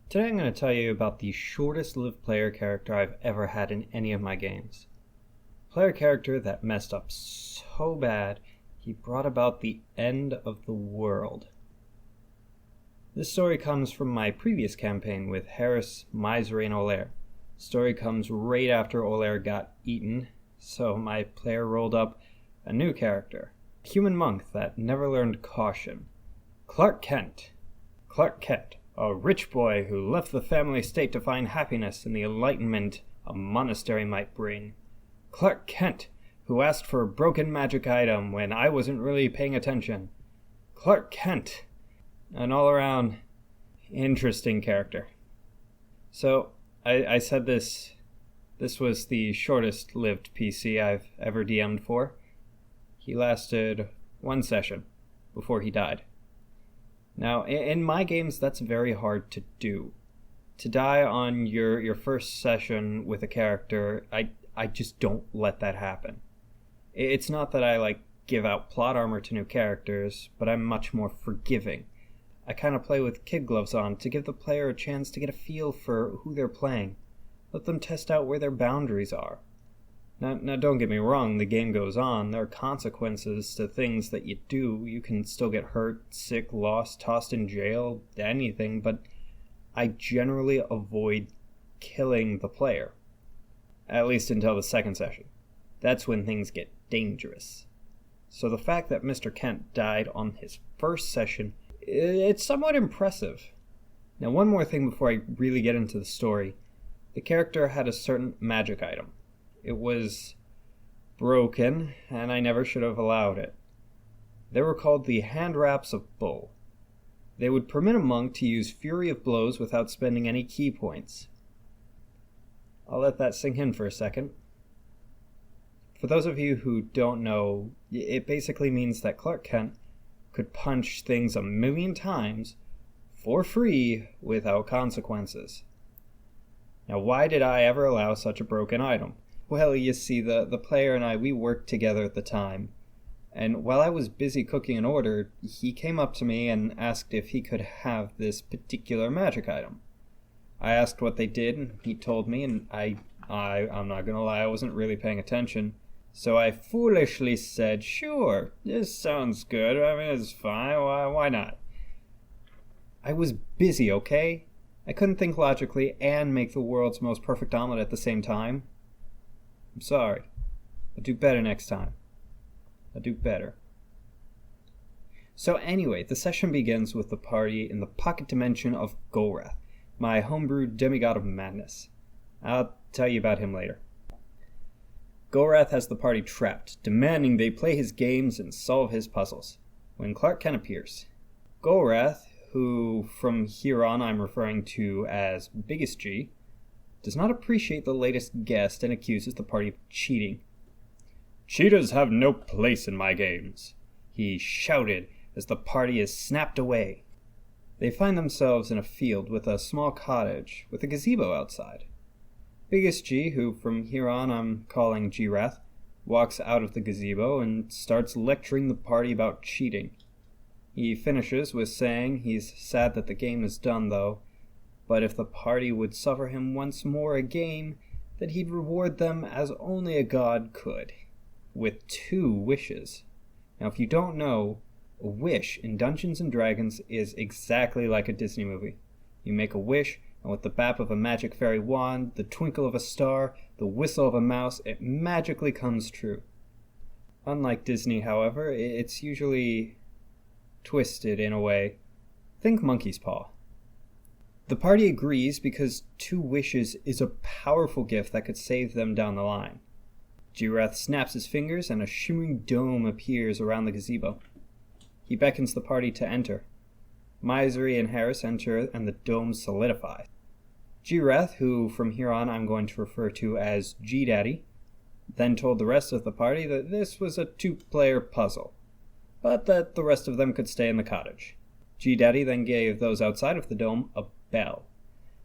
Today I'm going to tell you about the shortest lived player character I've ever had in any of my games. Player character that messed up so bad, he brought about the end of the world. This story comes from my previous campaign with Harris, Misery, and Olair. The story comes right after Olair got eaten, so my player rolled up a new character, a human monk that never learned caution. Clark Kent. Clark Kent, a rich boy who left the family estate to find happiness in the enlightenment a monastery might bring. Clark Kent, who asked for a broken magic item when I wasn't really paying attention. Clark Kent, an all-around interesting character. So, I said this was the shortest lived PC I've ever DM'd for. He lasted one session before he died. Now, in my games, that's very hard to do. To die on your first session with a character, I just don't let that happen. It's not that I give out plot armor to new characters, but I'm much more forgiving. I kind of play with kid gloves on to give the player a chance to get a feel for who they're playing. Let them test out where their boundaries are. Now don't get me wrong, the game goes on. There are consequences to things that you do. You can still get hurt, sick, lost, tossed in jail, anything, but I generally avoid killing the player. At least until the second session. That's when things get dangerous. So the fact that Mr. Kent died on his first session, it's somewhat impressive. Now one more thing before I really get into the story. The character had a certain magic item. It was broken, and I never should have allowed it. They were called the Hand Wraps of Bull. They would permit a monk to use Fury of Blows without spending any key points. I'll let that sink in for a second. For those of you who don't know, it basically means that Clark Kent could punch things 1,000,000 times for free without consequences. Now, why did I ever allow such a broken item? Well, you see, the player and I, we worked together at the time. And while I was busy cooking an order, he came up to me and asked if he could have this particular magic item. I asked what they did, and he told me, and I'm not gonna lie, I wasn't really paying attention. So I foolishly said, sure, this sounds good, I mean, it's fine, why not? I was busy, okay? I couldn't think logically and make the world's most perfect omelet at the same time. I'm sorry. I'll do better next time. I'll do better. So anyway, the session begins with the party in the pocket dimension of Golrath, my homebrewed demigod of madness. I'll tell you about him later. Golrath has the party trapped, demanding they play his games and solve his puzzles, when Clark Kent appears. Golrath, who from here on I'm referring to as Biggest G, does not appreciate the latest guest and accuses the party of cheating. "Cheaters have no place in my games," he shouted as the party is snapped away. They find themselves in a field with a small cottage with a gazebo outside. Biggest G, who from here on I'm calling G-Wrath, walks out of the gazebo and starts lecturing the party about cheating. He finishes with saying he's sad that the game is done though, but if the party would suffer him once more again, that he'd reward them as only a god could, with 2 wishes. Now if you don't know, a wish in Dungeons & Dragons is exactly like a Disney movie. You make a wish, and with the bap of a magic fairy wand, the twinkle of a star, the whistle of a mouse, it magically comes true. Unlike Disney, however, it's usually twisted in a way. Think Monkey's Paw. The party agrees because 2 wishes is a powerful gift that could save them down the line. G-Wrath snaps his fingers and a shimmering dome appears around the gazebo. He beckons the party to enter. Misery and Harris enter and the dome solidifies. G-Wrath, who from here on I'm going to refer to as G-Daddy, then told the rest of the party that this was a 2-player puzzle, but that the rest of them could stay in the cottage. G-Daddy then gave those outside of the dome a bell.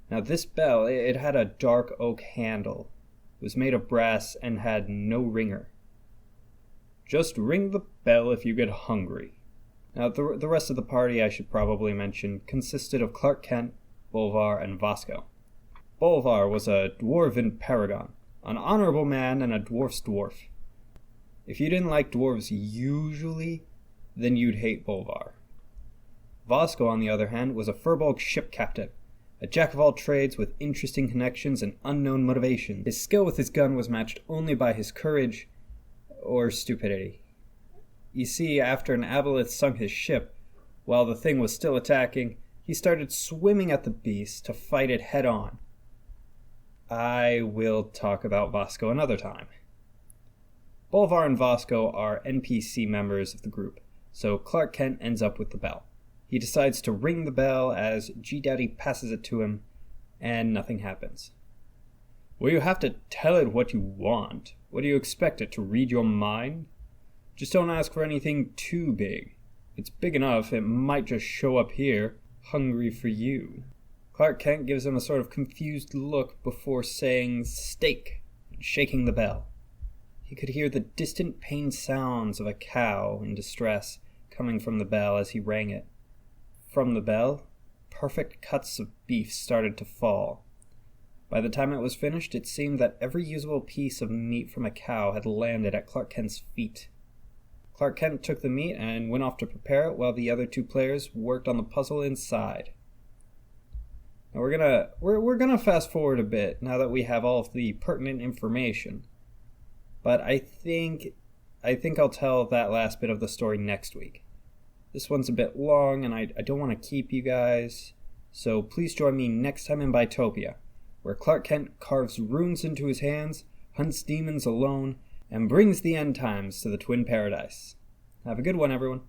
Now this bell, it had a dark oak handle. It was made of brass and had no ringer. "Just ring the bell if you get hungry." Now the rest of the party, I should probably mention, consisted of Clark Kent, Bolvar, and Vasco. Bolvar was a dwarven paragon, an honorable man and a dwarf's dwarf. If you didn't like dwarves usually, then you'd hate Bolvar. Vasco, on the other hand, was a Furbolg ship captain, a jack of all trades with interesting connections and unknown motivations. His skill with his gun was matched only by his courage or stupidity. You see, after an aboleth sunk his ship, while the thing was still attacking, he started swimming at the beast to fight it head on. I will talk about Vasco another time. Bolvar and Vasco are NPC members of the group, so Clark Kent ends up with the bell. He decides to ring the bell as G-Daddy passes it to him, and nothing happens. Well, you have to tell it what you want. What do you expect it to read your mind? Just don't ask for anything too big. If it's big enough, it might just show up here, hungry for you. Clark Kent gives him a sort of confused look before saying steak and shaking the bell. He could hear the distant pained sounds of a cow in distress coming from the bell as he rang it. From the bell, perfect cuts of beef started to fall. By the time it was finished, it seemed that every usable piece of meat from a cow had landed at Clark Kent's feet. Clark Kent took the meat and went off to prepare it while the other two players worked on the puzzle inside. Now we're gonna fast forward a bit now that we have all of the pertinent information. But I think I'll tell that last bit of the story next week. This one's a bit long and I don't want to keep you guys, so please join me next time in Bitopia, where Clark Kent carves runes into his hands, hunts demons alone, and brings the end times to the Twin Paradise. Have a good one, everyone.